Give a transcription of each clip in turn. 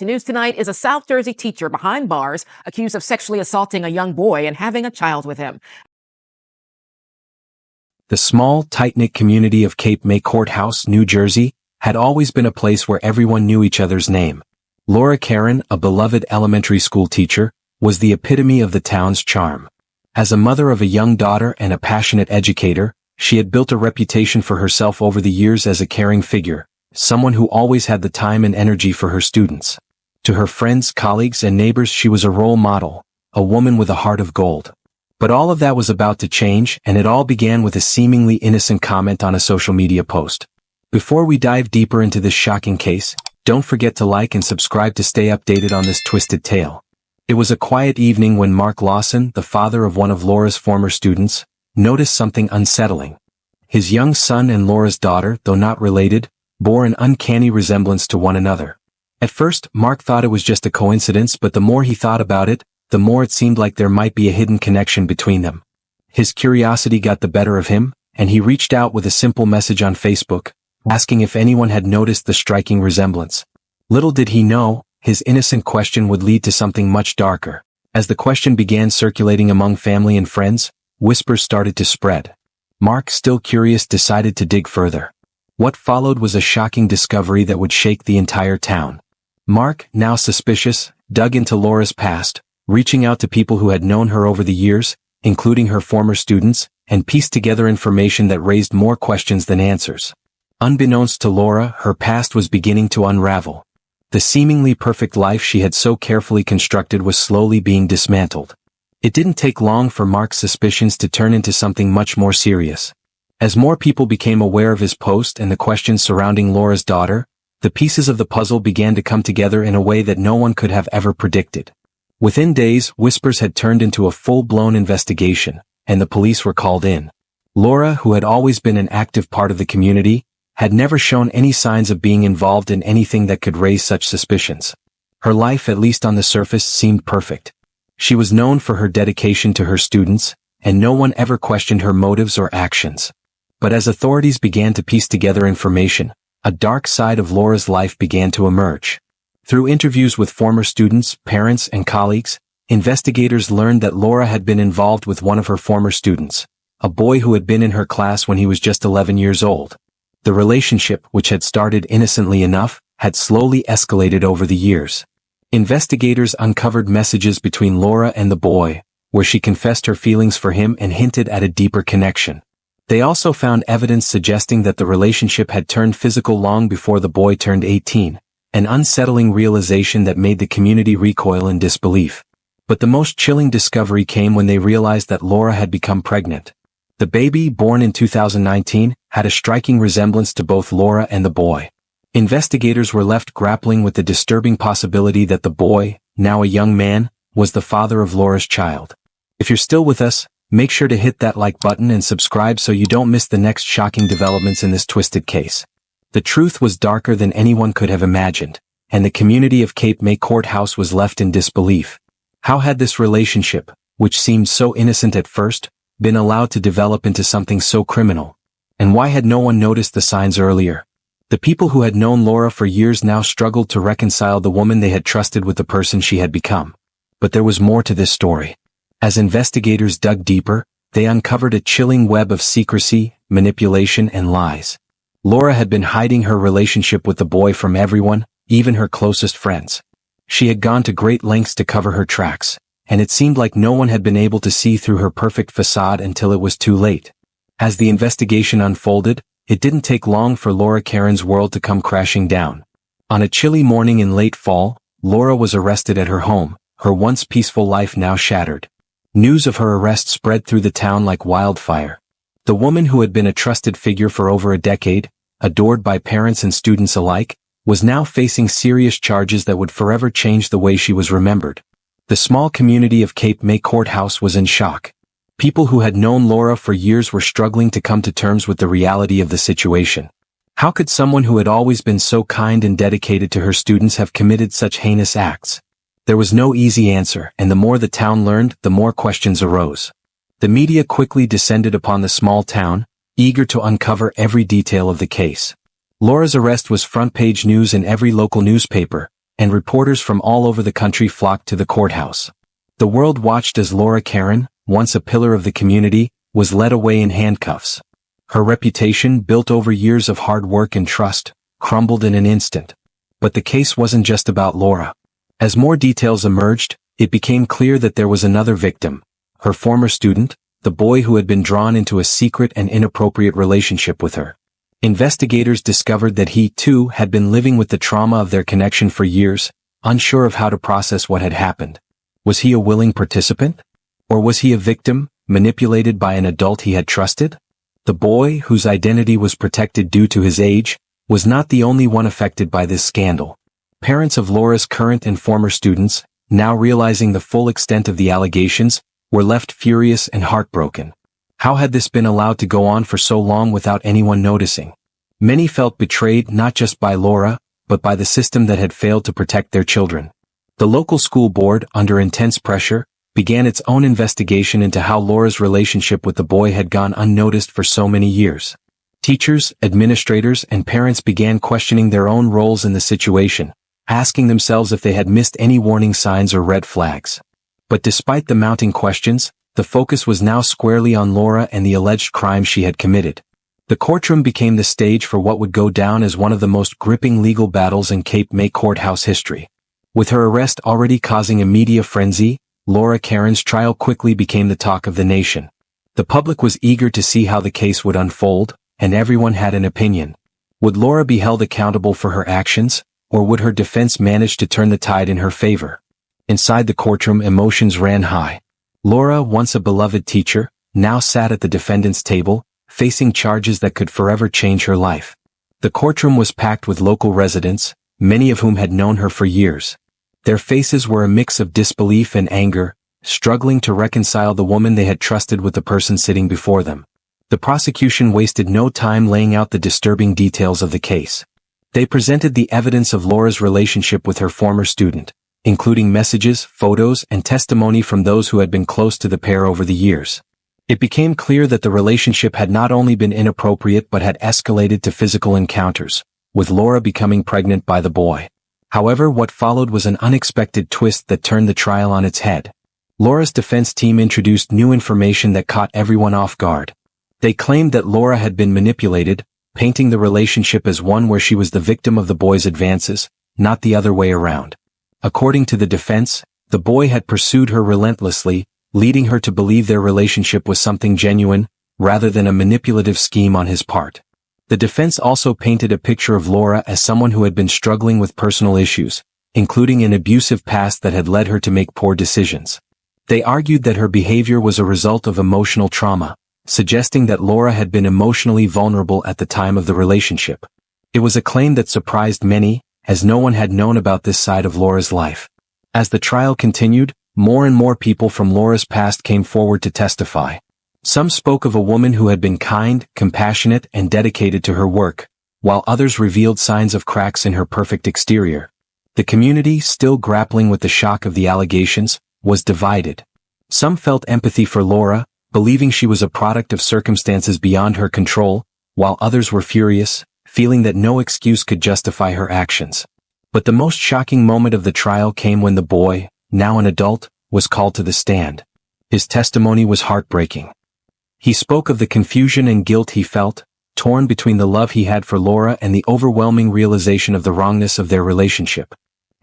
The news tonight is a South Jersey teacher behind bars accused of sexually assaulting a young boy and having a child with him. The small, tight-knit community of Cape May Courthouse, New Jersey, had always been a place where everyone knew each other's name. Laura Karen, a beloved elementary school teacher, was the epitome of the town's charm. As a mother of a young daughter and a passionate educator, she had built a reputation for herself over the years as a caring figure, someone who always had the time and energy for her students. To her friends, colleagues, and neighbors, she was a role model, a woman with a heart of gold. But all of that was about to change, and it all began with a seemingly innocent comment on a social media post. Before we dive deeper into this shocking case, don't forget to like and subscribe to stay updated on this twisted tale. It was a quiet evening when Mark Lawson, the father of one of Laura's former students, noticed something unsettling. His young son and Laura's daughter, though not related, bore an uncanny resemblance to one another. At first, Mark thought it was just a coincidence, but the more he thought about it, the more it seemed like there might be a hidden connection between them. His curiosity got the better of him, and he reached out with a simple message on Facebook, asking if anyone had noticed the striking resemblance. Little did he know, his innocent question would lead to something much darker. As the question began circulating among family and friends, whispers started to spread. Mark, still curious, decided to dig further. What followed was a shocking discovery that would shake the entire town. Mark, now suspicious, dug into Laura's past, reaching out to people who had known her over the years, including her former students, and pieced together information that raised more questions than answers. Unbeknownst to Laura, her past was beginning to unravel. The seemingly perfect life she had so carefully constructed was slowly being dismantled. It didn't take long for Mark's suspicions to turn into something much more serious. As more people became aware of his post and the questions surrounding Laura's daughter, the pieces of the puzzle began to come together in a way that no one could have ever predicted. Within days, whispers had turned into a full-blown investigation, and the police were called in. Laura, who had always been an active part of the community, had never shown any signs of being involved in anything that could raise such suspicions. Her life, at least on the surface, seemed perfect. She was known for her dedication to her students, and no one ever questioned her motives or actions. But as authorities began to piece together information, a dark side of Laura's life began to emerge. Through interviews with former students, parents, and colleagues, investigators learned that Laura had been involved with one of her former students, a boy who had been in her class when he was just 11 years old. The relationship, which had started innocently enough, had slowly escalated over the years. Investigators uncovered messages between Laura and the boy, where she confessed her feelings for him and hinted at a deeper connection. They also found evidence suggesting that the relationship had turned physical long before the boy turned 18, an unsettling realization that made the community recoil in disbelief. But the most chilling discovery came when they realized that Laura had become pregnant. The baby, born in 2019, had a striking resemblance to both Laura and the boy. Investigators were left grappling with the disturbing possibility that the boy, now a young man, was the father of Laura's child. If you're still with us, make sure to hit that like button and subscribe so you don't miss the next shocking developments in this twisted case. The truth was darker than anyone could have imagined, and the community of Cape May Courthouse was left in disbelief. How had this relationship, which seemed so innocent at first, been allowed to develop into something so criminal? And why had no one noticed the signs earlier? The people who had known Laura for years now struggled to reconcile the woman they had trusted with the person she had become. But there was more to this story. As investigators dug deeper, they uncovered a chilling web of secrecy, manipulation, and lies. Laura had been hiding her relationship with the boy from everyone, even her closest friends. She had gone to great lengths to cover her tracks, and it seemed like no one had been able to see through her perfect facade until it was too late. As the investigation unfolded, it didn't take long for Laura Karen's world to come crashing down. On a chilly morning in late fall, Laura was arrested at her home, her once peaceful life now shattered. News of her arrest spread through the town like wildfire. The woman who had been a trusted figure for over a decade, adored by parents and students alike, was now facing serious charges that would forever change the way she was remembered. The small community of Cape May Courthouse was in shock. People who had known Laura for years were struggling to come to terms with the reality of the situation. How could someone who had always been so kind and dedicated to her students have committed such heinous acts? There was no easy answer, and the more the town learned, the more questions arose. The media quickly descended upon the small town, eager to uncover every detail of the case. Laura's arrest was front-page news in every local newspaper, and reporters from all over the country flocked to the courthouse. The world watched as Laura Karen, once a pillar of the community, was led away in handcuffs. Her reputation, built over years of hard work and trust, crumbled in an instant. But the case wasn't just about Laura. As more details emerged, it became clear that there was another victim, her former student, the boy who had been drawn into a secret and inappropriate relationship with her. Investigators discovered that he, too, had been living with the trauma of their connection for years, unsure of how to process what had happened. Was he a willing participant? Or was he a victim, manipulated by an adult he had trusted? The boy, whose identity was protected due to his age, was not the only one affected by this scandal. Parents of Laura's current and former students, now realizing the full extent of the allegations, were left furious and heartbroken. How had this been allowed to go on for so long without anyone noticing? Many felt betrayed not just by Laura, but by the system that had failed to protect their children. The local school board, under intense pressure, began its own investigation into how Laura's relationship with the boy had gone unnoticed for so many years. Teachers, administrators, and parents began questioning their own roles in the situation, asking themselves if they had missed any warning signs or red flags. But despite the mounting questions, the focus was now squarely on Laura and the alleged crime she had committed. The courtroom became the stage for what would go down as one of the most gripping legal battles in Cape May courthouse history. With her arrest already causing a media frenzy, Laura Karen's trial quickly became the talk of the nation. The public was eager to see how the case would unfold, and everyone had an opinion. Would Laura be held accountable for her actions, or would her defense manage to turn the tide in her favor? Inside the courtroom, emotions ran high. Laura, once a beloved teacher, now sat at the defendant's table, facing charges that could forever change her life. The courtroom was packed with local residents, many of whom had known her for years. Their faces were a mix of disbelief and anger, struggling to reconcile the woman they had trusted with the person sitting before them. The prosecution wasted no time laying out the disturbing details of the case. They presented the evidence of Laura's relationship with her former student, including messages, photos, and testimony from those who had been close to the pair over the years. It became clear that the relationship had not only been inappropriate but had escalated to physical encounters, with Laura becoming pregnant by the boy. However, what followed was an unexpected twist that turned the trial on its head. Laura's defense team introduced new information that caught everyone off guard. They claimed that Laura had been manipulated, painting the relationship as one where she was the victim of the boy's advances, not the other way around. According to the defense, the boy had pursued her relentlessly, leading her to believe their relationship was something genuine, rather than a manipulative scheme on his part. The defense also painted a picture of Laura as someone who had been struggling with personal issues, including an abusive past that had led her to make poor decisions. They argued that her behavior was a result of emotional trauma, suggesting that Laura had been emotionally vulnerable at the time of the relationship. It was a claim that surprised many, as no one had known about this side of Laura's life. As the trial continued, more and more people from Laura's past came forward to testify. Some spoke of a woman who had been kind, compassionate, and dedicated to her work, while others revealed signs of cracks in her perfect exterior. The community, still grappling with the shock of the allegations, was divided. Some felt empathy for Laura, believing she was a product of circumstances beyond her control, while others were furious, feeling that no excuse could justify her actions. But the most shocking moment of the trial came when the boy, now an adult, was called to the stand. His testimony was heartbreaking. He spoke of the confusion and guilt he felt, torn between the love he had for Laura and the overwhelming realization of the wrongness of their relationship.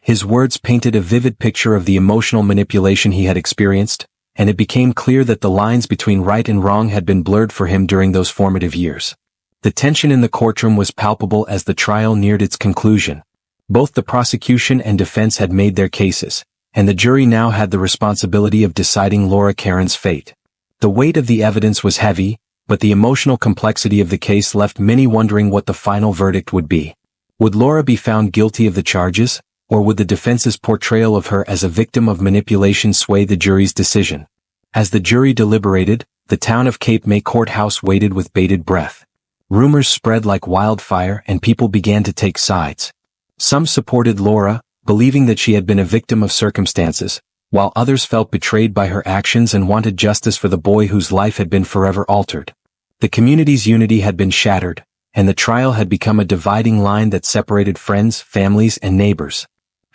His words painted a vivid picture of the emotional manipulation he had experienced, and it became clear that the lines between right and wrong had been blurred for him during those formative years. The tension in the courtroom was palpable as the trial neared its conclusion. Both the prosecution and defense had made their cases, and the jury now had the responsibility of deciding Laura Karen's fate. The weight of the evidence was heavy, but the emotional complexity of the case left many wondering what the final verdict would be. Would Laura be found guilty of the charges, or would the defense's portrayal of her as a victim of manipulation sway the jury's decision? As the jury deliberated, the town of Cape May courthouse waited with bated breath. Rumors spread like wildfire and people began to take sides. Some supported Laura, believing that she had been a victim of circumstances, while others felt betrayed by her actions and wanted justice for the boy whose life had been forever altered. The community's unity had been shattered, and the trial had become a dividing line that separated friends, families, and neighbors.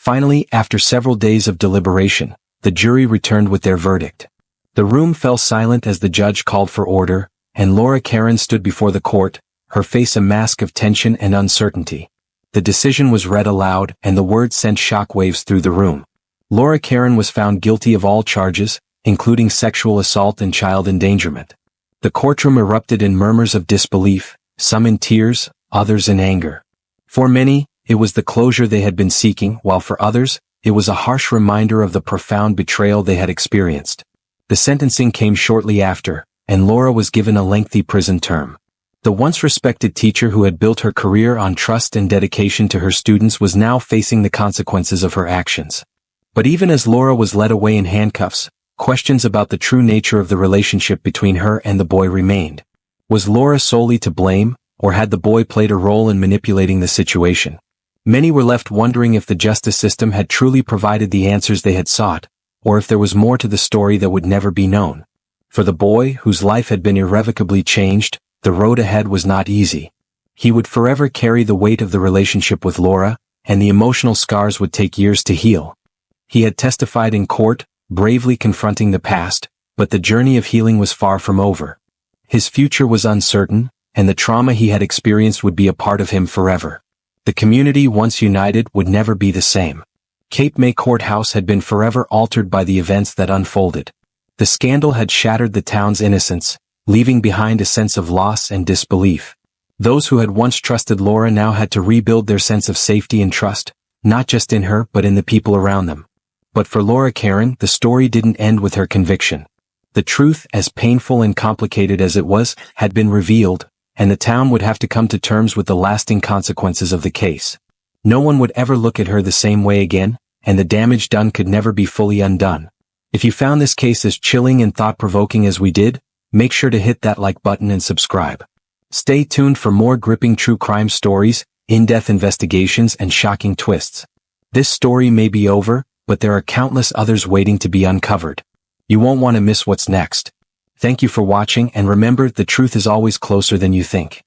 Finally, after several days of deliberation, the jury returned with their verdict. The room fell silent as the judge called for order, and Laura Karen stood before the court, her face a mask of tension and uncertainty. The decision was read aloud, and the words sent shockwaves through the room. Laura Karen was found guilty of all charges, including sexual assault and child endangerment. The courtroom erupted in murmurs of disbelief, some in tears, others in anger. For many, it was the closure they had been seeking, while for others, it was a harsh reminder of the profound betrayal they had experienced. The sentencing came shortly after, and Laura was given a lengthy prison term. The once respected teacher who had built her career on trust and dedication to her students was now facing the consequences of her actions. But even as Laura was led away in handcuffs, questions about the true nature of the relationship between her and the boy remained. Was Laura solely to blame, or had the boy played a role in manipulating the situation? Many were left wondering if the justice system had truly provided the answers they had sought, or if there was more to the story that would never be known. For the boy, whose life had been irrevocably changed, the road ahead was not easy. He would forever carry the weight of the relationship with Laura, and the emotional scars would take years to heal. He had testified in court, bravely confronting the past, but the journey of healing was far from over. His future was uncertain, and the trauma he had experienced would be a part of him forever. The community, once united, would never be the same. Cape May Courthouse had been forever altered by the events that unfolded. The scandal had shattered the town's innocence, leaving behind a sense of loss and disbelief. Those who had once trusted Laura now had to rebuild their sense of safety and trust, not just in her but in the people around them. But for Laura Karen, the story didn't end with her conviction. The truth, as painful and complicated as it was, had been revealed, and the town would have to come to terms with the lasting consequences of the case. No one would ever look at her the same way again, and the damage done could never be fully undone. If you found this case as chilling and thought-provoking as we did, make sure to hit that like button and subscribe. Stay tuned for more gripping true crime stories, in-depth investigations, and shocking twists. This story may be over, but there are countless others waiting to be uncovered. You won't want to miss what's next. Thank you for watching, and remember, the truth is always closer than you think.